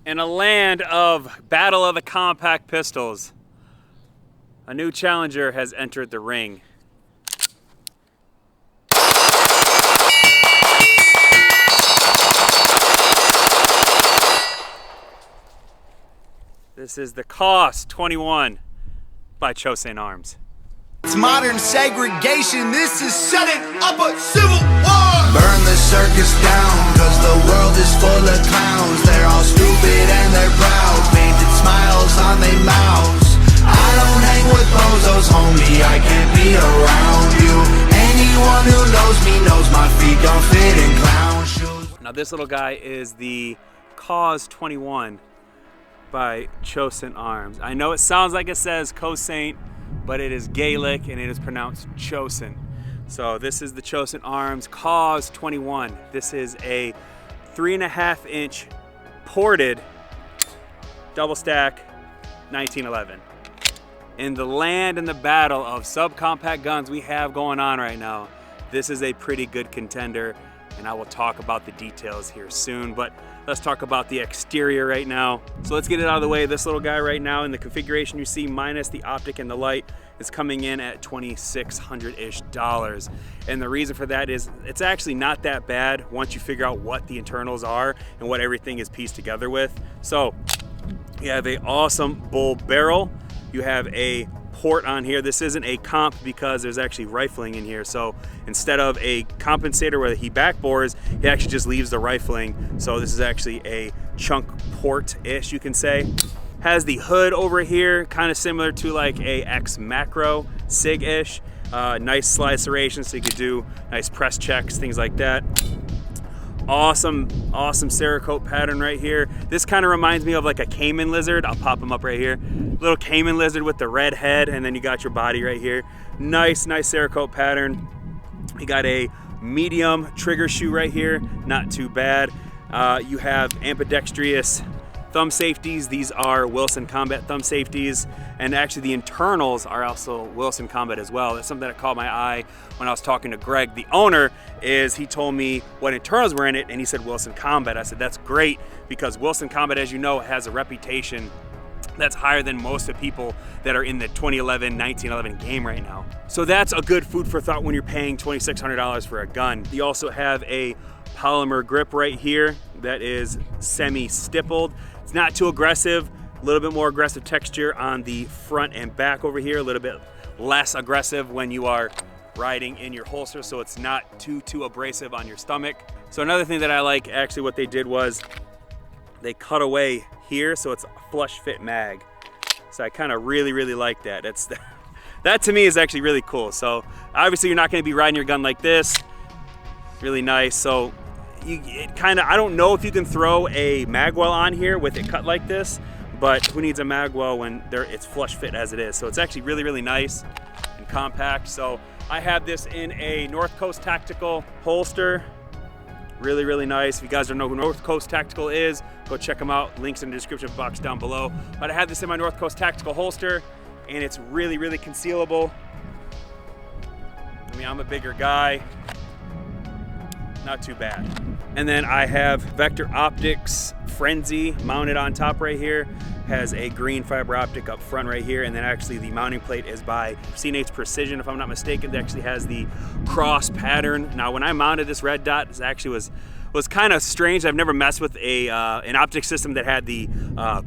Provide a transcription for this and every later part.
In a land of battle of the compact pistols, a new challenger has entered the ring. This is the COS21 by Cosaint Arms. It's modern segregation, this is setting up a civil war! Burn the circus down, cause the world is full of clowns. They're all stupid and they're proud, painted smiles on their mouths. I don't hang with bozos, homie, I can't be around you. Anyone who knows me knows my feet don't fit in clown shoes. Now this little guy is the COS21 by Cosaint Arms. I know it sounds like it says Cosaint, but it is Gaelic and it is pronounced Cosaint. So this is the Cosaint Arms COS21. This is a 3.5 inch ported double stack 1911. In the land and the battle of subcompact guns we have going on right now, this is a pretty good contender, and I will talk about the details here soon, but let's talk about the exterior right now. So let's get it out of the way. This little guy right now in the configuration you see minus the optic and the light is coming in at $2,600-ish. And the reason for that is it's actually not that bad once you figure out what the internals are and what everything is pieced together with. So you have a awesome bull barrel. You have a port on here. This isn't a comp because there's actually rifling in here. So instead of a compensator where he backbores, he actually just leaves the rifling. So this is actually a chunk port-ish, you can say. Has the hood over here, kind of similar to like a X Macro SIG-ish. Nice slide serration, so you could do nice press checks, things like that. Awesome Cerakote pattern right here. This kind of reminds me of like a caiman lizard. I'll pop them up right here. Little caiman lizard with the red head, and then you got your body right here. Nice Cerakote pattern. You got a medium trigger shoe right here, not too bad. You have ambidextrous thumb safeties. These are Wilson Combat thumb safeties, and actually the internals are also Wilson Combat as well. That's something that caught my eye when I was talking to Greg, the owner. Is he told me what internals were in it, and he said Wilson Combat. I said that's great, because Wilson Combat, as you know, has a reputation that's higher than most of the people that are in the 2011, 1911 game right now. So that's a good food for thought when you're paying $2,600 for a gun. You also have a polymer grip right here that is semi-stippled. It's not too aggressive, a little bit more aggressive texture on the front and back over here, a little bit less aggressive when you are riding in your holster, so it's not too abrasive on your stomach. So another thing that I like, actually what they did was they cut away here, so it's a flush fit mag. So I kind of really like that. That to me is actually really cool. So obviously you're not going to be riding your gun like this. Really nice. So I don't know if you can throw a magwell on here with it cut like this, but who needs a magwell when it's flush fit as it is? So it's actually really nice and compact. So I have this in a North Coast Tactical holster. Really nice. If you guys don't know who North Coast Tactical is, go check them out. Links in the description box down below. But I have this in my North Coast Tactical holster, and it's really concealable. I mean, I'm a bigger guy. Not too bad. And then I have Vector Optics Frenzy mounted on top right here. Has a green fiber optic up front right here, and then actually the mounting plate is by C&H Precision, if I'm not mistaken. It actually has the cross pattern. Now when I mounted this red dot, this actually was kind of strange. I've never messed with an optic system that had the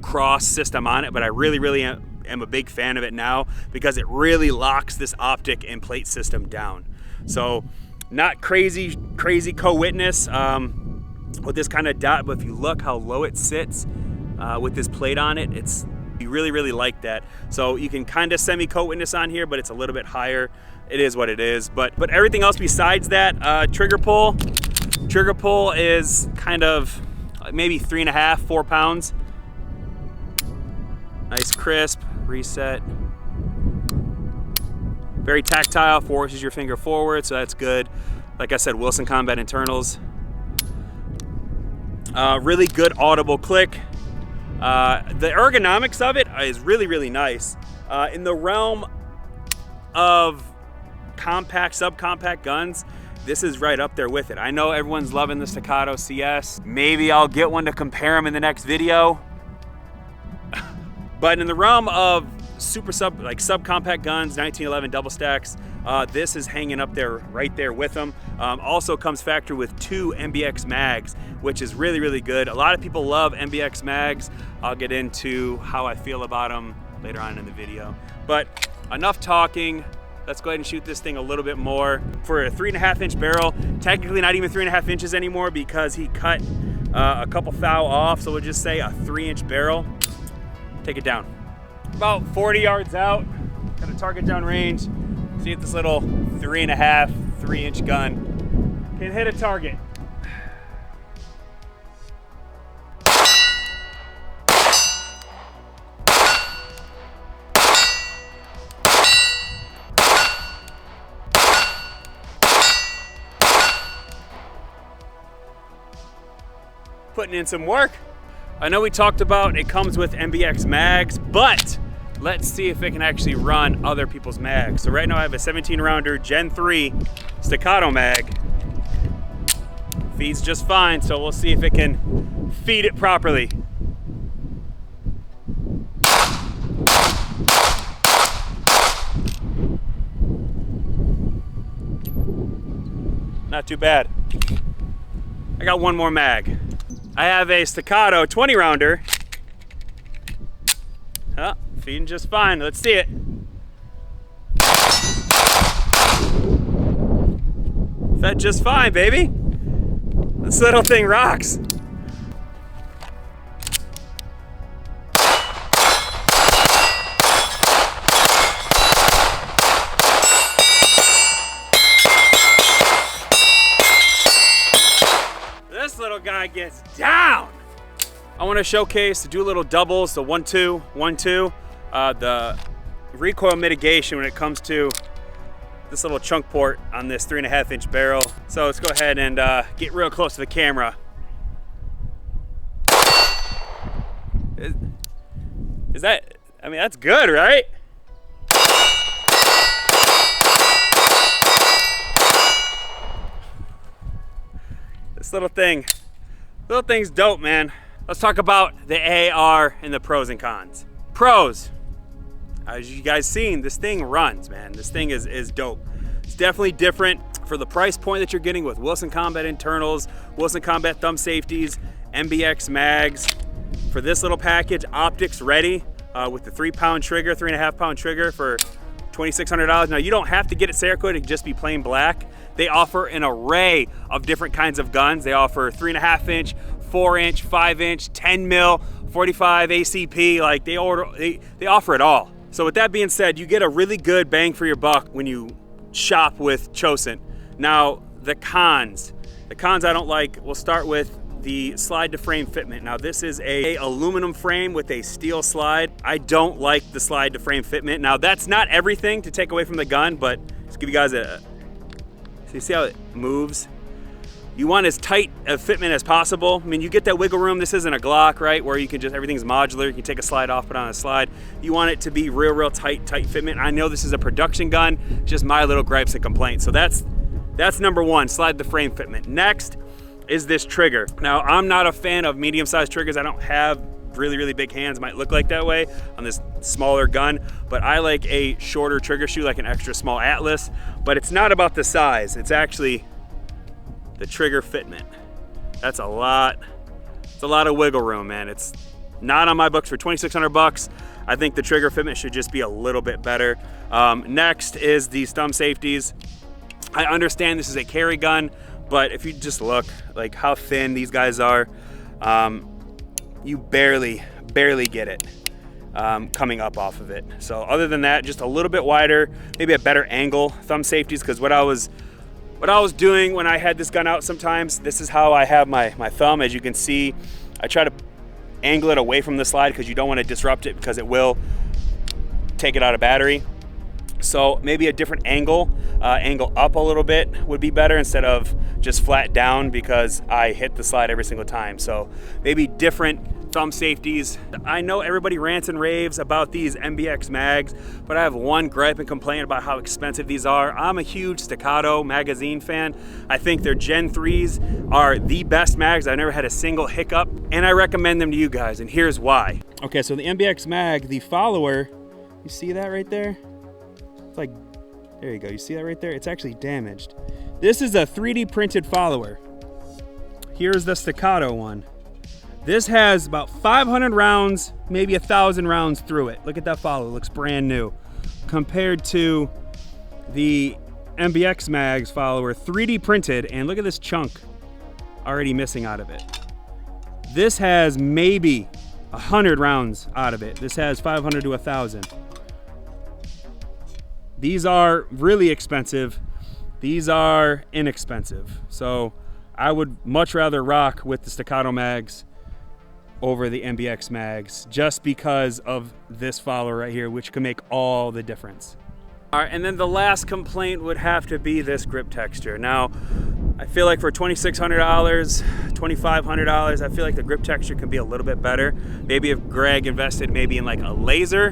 cross system on it, but I really am a big fan of it now, because it really locks this optic and plate system down. So not crazy co-witness with this kind of dot, but if you look how low it sits with this plate on it, you really like that. So you can kind of semi co-witness on here, but it's a little bit higher. It is what it is. But everything else besides that, trigger pull is kind of maybe 3.5, 4 pounds. Nice crisp reset. Very tactile, forces your finger forward, so that's good. Like I said, Wilson Combat internals. Really good audible click. The ergonomics of it is really nice. In the realm of compact, subcompact guns, this is right up there with it. I know everyone's loving the Staccato CS. Maybe I'll get one to compare them in the next video. But in the realm of subcompact guns, 1911 double stacks, this is hanging up there, right there with them. Also comes factored with 2 MBX mags, which is really, really good. A lot of people love MBX mags. I'll get into how I feel about them later on in the video. But enough talking. Let's go ahead and shoot this thing a little bit more. For a 3.5-inch barrel, technically not even 3.5 inches anymore because he cut a couple thou off. So we'll just say a 3-inch barrel. Take it down. About 40 yards out, got a target down range. See if this little 3.5, 3-inch gun can hit a target. Putting in some work. I know we talked about it comes with MBX mags, but let's see if it can actually run other people's mags. So right now I have a 17 rounder Gen 3 staccato mag. Feeds just fine, so we'll see if it can feed it properly. Not too bad. I got one more mag. I have a staccato 20 rounder. Oh, feeding just fine. Let's see it. Fed just fine, baby. This little thing rocks. This little guy gets down. I want to showcase, to do a little doubles, so 1-2, 1-2. The recoil mitigation when it comes to this little chunk port on this 3.5-inch barrel. So let's go ahead and get real close to the camera. Is that, I mean, that's good, right? This little thing's dope, man. Let's talk about the AR and the pros and cons. Pros, as you guys seen, this thing runs, man. This thing is dope. It's definitely different for the price point that you're getting with Wilson Combat internals, Wilson Combat thumb safeties, MBX mags. For this little package, optics ready with the 3-pound trigger, 3.5-pound trigger for $2,600. Now you don't have to get it Cerakote to just be plain black. They offer an array of different kinds of guns. They offer 3.5-inch, 4-inch, 5-inch, 10 mil, 45 ACP. Like they offer it all. So with that being said, you get a really good bang for your buck when you shop with Cosaint. Now the cons I don't like. We'll start with the slide to frame fitment. Now this is a aluminum frame with a steel slide. I don't like the slide to frame fitment. Now that's not everything to take away from the gun, but just give you guys a, so you see how it moves? You want as tight a fitment as possible. I mean, you get that wiggle room. This isn't a Glock, right? Where you can just, everything's modular. You can take a slide off, put on a slide. You want it to be real tight fitment. I know this is a production gun, just my little gripes and complaints. So that's number one, slide the frame fitment. Next is this trigger. Now, I'm not a fan of medium-sized triggers. I don't have really big hands. Might look like that way on this smaller gun, but I like a shorter trigger shoe, like an extra small Atlas. But it's not about the size. It's actually the trigger fitment. That's a lot. It's a lot of wiggle room, man. It's not on my books for $2,600. I think the trigger fitment should just be a little bit better. Next is these thumb safeties. I understand this is a carry gun, but if you just look like how thin these guys are, you barely get it coming up off of it. So other than that, just a little bit wider, maybe a better angle thumb safeties, because what I was doing when I had this gun out sometimes, this is how I have my thumb. As you can see, I try to angle it away from the slide because you don't want to disrupt it, because it will take it out of battery. So maybe a different angle, angle up a little bit would be better instead of just flat down, because I hit the slide every single time. So maybe different thumb safeties. I know everybody rants and raves about these MBX mags, but I have one gripe and complaint about how expensive these are. I'm a huge Staccato magazine fan. I think their Gen 3s are the best mags. I've never had a single hiccup, and I recommend them to you guys, and here's why. Okay, so the MBX mag, the follower, you see that right there? It's like, there you go, you see that right there? It's actually damaged. This is a 3D printed follower. Here's the Staccato one. This has about 500 rounds, maybe 1,000 rounds through it. Look at that follower, it looks brand new. Compared to the MBX mags follower, 3D printed, and look at this chunk already missing out of it. This has maybe 100 rounds out of it. This has 500 to 1,000. These are really expensive. These are inexpensive. So I would much rather rock with the Staccato mags over the MBX mags just because of this follower right here, which can make all the difference. All right, and then the last complaint would have to be this grip texture. Now, I feel like for $2,600, $2,500, I feel like the grip texture can be a little bit better. Maybe if Greg invested maybe in like a laser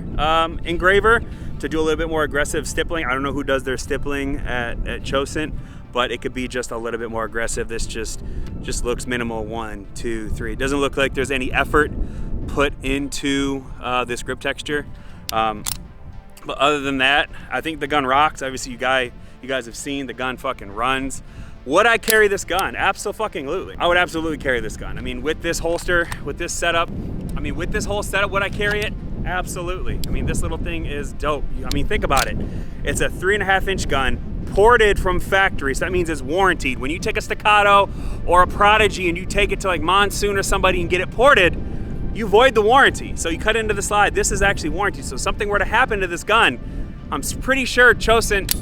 engraver to do a little bit more aggressive stippling. I don't know who does their stippling at Cosaint, but it could be just a little bit more aggressive. This just looks minimal. 1, 2, 3. It doesn't look like there's any effort put into this grip texture. But other than that, I think the gun rocks. Obviously, you guys have seen the gun fucking runs. Would I carry this gun? Absolutely. I would absolutely carry this gun. I mean, with this holster, with this setup, with this whole setup, would I carry it? Absolutely. I mean, this little thing is dope. I mean, think about it. It's a 3.5-inch gun, ported from factory, so that means it's warranted. When you take a Staccato or a Prodigy and you take it to like Monsoon or somebody and get it ported, you void the warranty. So you cut into the slide. This is actually warranted. So if something were to happen to this gun, I'm pretty sure Cosaint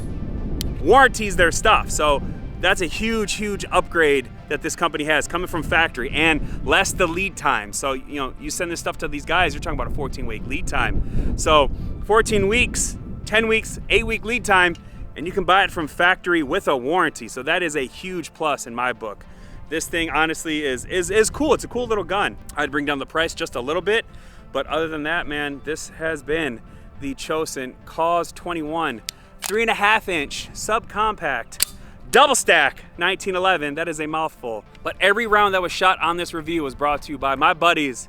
warranties their stuff. So that's a huge upgrade that this company has coming from factory, and less the lead time. So, you know, you send this stuff to these guys, you're talking about a 14-week lead time. So 14 weeks, 10 weeks, 8-week lead time, and you can buy it from factory with a warranty. So that is a huge plus in my book. This thing honestly is cool. It's a cool little gun. I'd bring down the price just a little bit, but other than that, man, this has been the Cosaint COS21 3.5-inch subcompact double stack 1911. That is a mouthful. But every round that was shot on this review was brought to you by my buddies,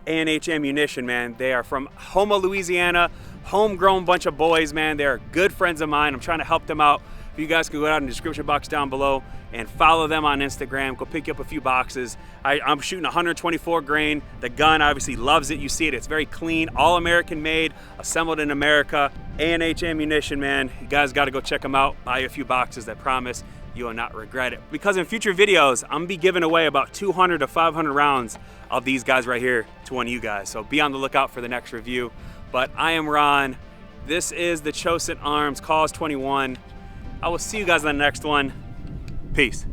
A&H Ammunition, man. They are from Houma, Louisiana, homegrown bunch of boys, man. They are good friends of mine. I'm trying to help them out. If you guys could go out in the description box down below and follow them on Instagram, go pick you up a few boxes. I'm shooting 124 grain. The gun obviously loves it. You see it, it's very clean, all American made, assembled in America. A&H Ammunition, man. You guys gotta go check them out. Buy a few boxes, I promise you will not regret it. Because in future videos, I'm gonna be giving away about 200 to 500 rounds of these guys right here to one of you guys. So be on the lookout for the next review. But I am Ron. This is the Cosaint Arms COS21. I will see you guys on the next one. Peace.